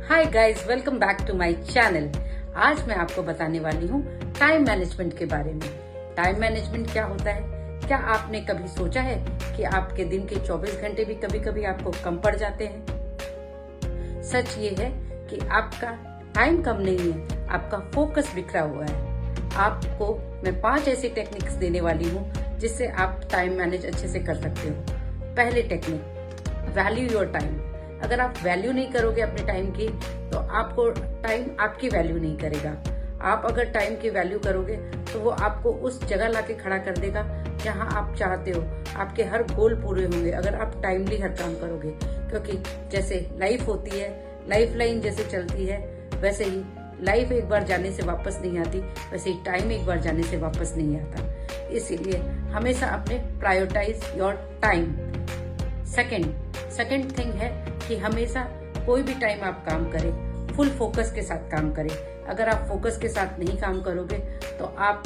Hi guys, welcome back to my channel. आज मैं आपको बताने वाली हूँ टाइम मैनेजमेंट के बारे में। टाइम मैनेजमेंट क्या होता है? क्या आपने कभी सोचा है कि आपके दिन के 24 घंटे भी कभी कभी आपको कम पड़ जाते हैं? सच ये है कि आपका टाइम कम नहीं है, आपका फोकस बिखरा हुआ है। आपको मैं 5 ऐसी टेक्निक्स देने वाली हूँ जिससे आप टाइम मैनेज अच्छे से कर सकते हो। पहली टेक्निक, वैल्यू योर टाइम। अगर आप वैल्यू नहीं करोगे अपने टाइम की तो आपको टाइम आपकी वैल्यू नहीं करेगा। आप अगर टाइम की वैल्यू करोगे तो वो आपको उस जगह लाके खड़ा कर देगा जहां आप चाहते हो। आपके हर गोल पूरे होंगे अगर आप टाइमली हर काम करोगे, क्योंकि जैसे लाइफ होती है, लाइफ लाइन जैसे चलती है, वैसे ही लाइफ एक बार जाने से वापस नहीं आती, वैसे ही टाइम एक बार जाने से वापस नहीं आता। इसीलिए हमेशा अपने prioritise your time. Second thing है कि हमेशा कोई भी टाइम आप काम करें, फुल फोकस के साथ काम करें। अगर आप फोकस के साथ नहीं काम करोगे तो आप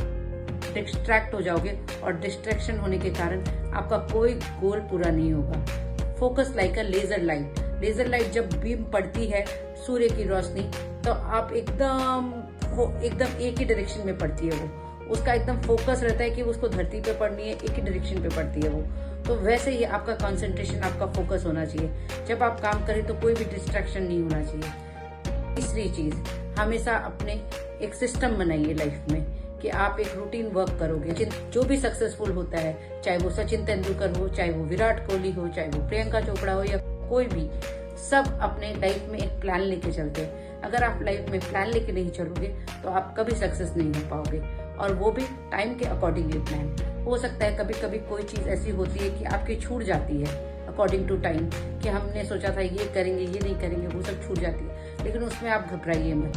डिस्ट्रैक्ट हो जाओगे और डिस्ट्रैक्शन होने के कारण आपका कोई गोल पूरा नहीं होगा। Focus like a laser light. Laser light जब बीम पड़ती है, सूर्य की रोशनी, तो आप एकदम एक ही डायरेक्शन में पड़ती है वो। उसका एकदम फोकस रहता है कि उसको धरती पे पड़नी है, एक ही डायरेक्शन पे पड़ती है वो। तो वैसे ही आपका कंसंट्रेशन, आपका फोकस होना चाहिए। जब आप काम करें तो कोई भी डिस्ट्रैक्शन नहीं होना चाहिए। तीसरी चीज, हमेशा अपने एक सिस्टम बनाइए लाइफ में कि आप एक रूटीन वर्क करोगे। जो भी सक्सेसफुल होता है, चाहे वो सचिन तेंदुलकर हो, चाहे वो विराट कोहली हो, चाहे वो प्रियंका चोपड़ा हो या कोई भी, सब अपने लाइफ में एक प्लान लेके चलते हैं। अगर आप लाइफ में प्लान लेके नहीं चलोगे तो आप कभी सक्सेस नहीं हो पाओगे, और वो भी टाइम के अकॉर्डिंगली प्लान। हो सकता है कभी कभी कोई चीज ऐसी होती है कि आपकी छूट जाती है अकॉर्डिंग टू टाइम, कि हमने सोचा था ये करेंगे, ये नहीं करेंगे, वो सब छूट जाती है, लेकिन उसमें आप घबराइए मत।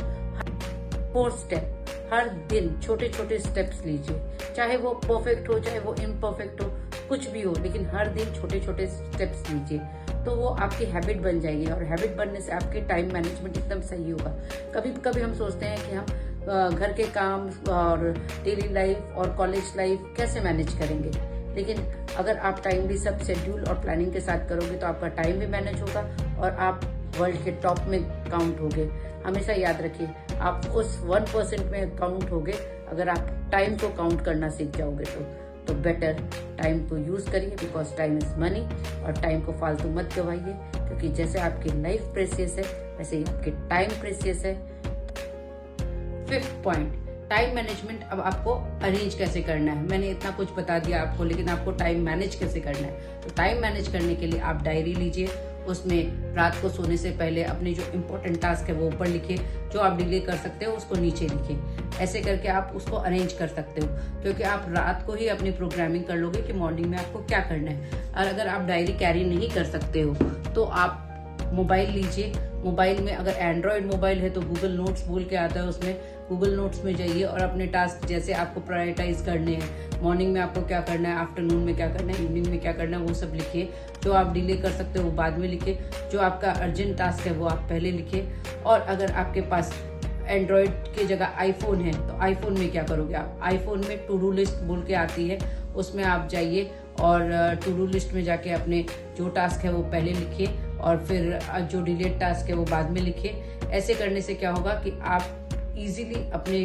4 स्टेप, हर दिन छोटे छोटे स्टेप्स लीजिए, चाहे वो परफेक्ट हो चाहे वो इम्परफेक्ट हो, कुछ भी हो, लेकिन हर दिन छोटे छोटे स्टेप्स लीजिए तो वो आपकी हैबिट बन जाएगी, और हैबिट बनने से आपकी टाइम मैनेजमेंट एकदम सही होगा। कभी कभी हम सोचते हैं कि हम घर के काम और डेली लाइफ और कॉलेज लाइफ कैसे मैनेज करेंगे, लेकिन अगर आप टाइमली सब शेड्यूल और प्लानिंग के साथ करोगे तो आपका टाइम भी मैनेज होगा और आप वर्ल्ड के टॉप में काउंट होगे। हमेशा याद रखिए, आप उस 1% में काउंट होगे अगर आप टाइम को काउंट करना सीख जाओगे तो बेटर टाइम को यूज करिए, बिकॉज टाइम इज मनी। और टाइम को फालतू मत गवाइए, क्योंकि जैसे आपकी लाइफ प्रेशियस है वैसे ही आपकी टाइम प्रेशियस है। 5th point, time management. अब आपको अरेंज कैसे करना है, मैंने इतना कुछ बता दिया आपको, लेकिन आपको टाइम मैनेज कैसे करना है। तो टाइम मैनेज करने के लिए आप डायरी लीजिए, उसमें रात को सोने से पहले अपने जो इम्पोर्टेंट टास्क है वो ऊपर लिखिए, जो आप डिले कर सकते हो उसको नीचे लिखिए। ऐसे करके आप उसको अरेंज कर सकते हो, क्योंकि आप रात को ही अपनी प्रोग्रामिंग कर लोगे कि मॉर्निंग में आपको क्या करना है। और अगर आप डायरी कैरी नहीं कर सकते हो तो आप मोबाइल लीजिए। मोबाइल में अगर एंड्रॉयड मोबाइल है तो गूगल नोट्स बोल के आता है, उसमें गूगल नोट्स में जाइए और अपने टास्क जैसे आपको प्रायोरिटाइज करने हैं, मॉर्निंग में आपको क्या करना है, आफ्टरनून में क्या करना है, इवनिंग में क्या करना है, वो सब लिखिए। जो आप डिले कर सकते हो वो बाद में लिखिए, जो आपका अर्जेंट टास्क है वो आप पहले लिखिए। और अगर आपके पास एंड्रॉयड की जगह आईफोन है तो आईफोन में क्या करोगे आप, आईफोन में टू डू लिस्ट बोल के आती है, उसमें आप जाइए और टू डू लिस्ट में जाके अपने जो टास्क है वो पहले लिखिए और फिर जो डिलेट टास्क है वो बाद में लिखिए। ऐसे करने से क्या होगा कि आप इजीली अपने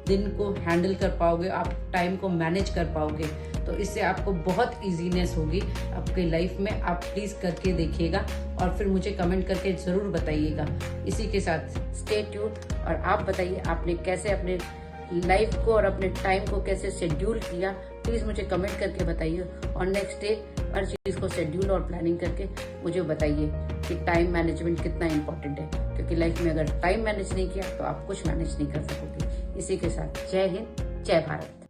दिन को हैंडल कर पाओगे, आप टाइम को मैनेज कर पाओगे। तो इससे आपको बहुत इजीनेस होगी आपके लाइफ में। आप प्लीज करके देखिएगा और फिर मुझे कमेंट करके जरूर बताइएगा। इसी के साथ स्टे ट्यून, और आप बताइए आपने कैसे अपने लाइफ को और अपने टाइम को कैसे शेड्यूल किया, प्लीज मुझे कमेंट करके बताइए। और नेक्स्ट डे हर चीज को शेड्यूल और प्लानिंग करके मुझे बताइए कि टाइम मैनेजमेंट कितना इंपॉर्टेंट है, क्योंकि लाइफ में अगर टाइम मैनेज नहीं किया तो आप कुछ मैनेज नहीं कर सकोगे। इसी के साथ जय हिंद, जय भारत।